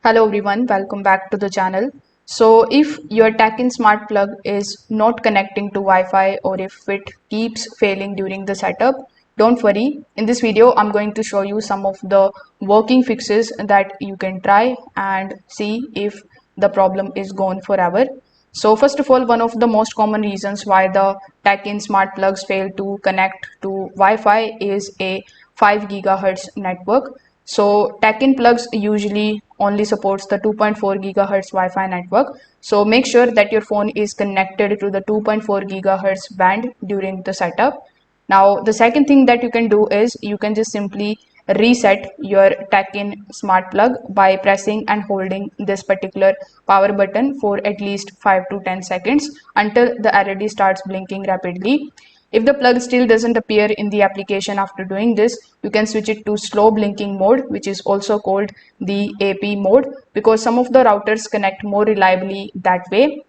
Hello everyone, welcome back to the channel. So if your Teckin smart plug is not connecting to Wi-Fi or if it keeps failing during the setup, don't worry. In this video, I'm going to show you some of the working fixes that you can try and see if the problem is gone forever. So first of all, one of the most common reasons why the Teckin smart plugs fail to connect to Wi-Fi is a 5 gigahertz network. So Teckin plugs usually only supports the 2.4 gigahertz Wi-Fi network. So make sure that your phone is connected to the 2.4 gigahertz band during the setup. Now, the second thing that you can do is you can just simply reset your Teckin smart plug by pressing and holding this particular power button for at least 5 to 10 seconds until the LED starts blinking rapidly. If the plug still doesn't appear in the application after doing this, you can switch it to slow blinking mode, which is also called the AP mode, because some of the routers connect more reliably that way.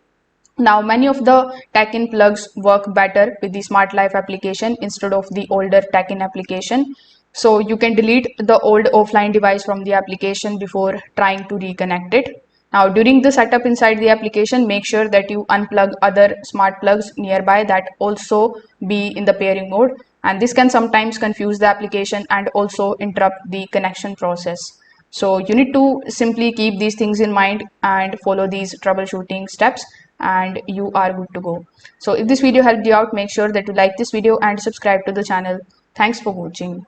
Now, many of the Teckin plugs work better with the Smart Life application instead of the older Teckin application. So you can delete the old offline device from the application before trying to reconnect it. Now, during the setup inside the application, make sure that you unplug other smart plugs nearby that also be in the pairing mode. And this can sometimes confuse the application and also interrupt the connection process. So you need to simply keep these things in mind and follow these troubleshooting steps and you are good to go. So if this video helped you out, make sure that you like this video and subscribe to the channel. Thanks for watching.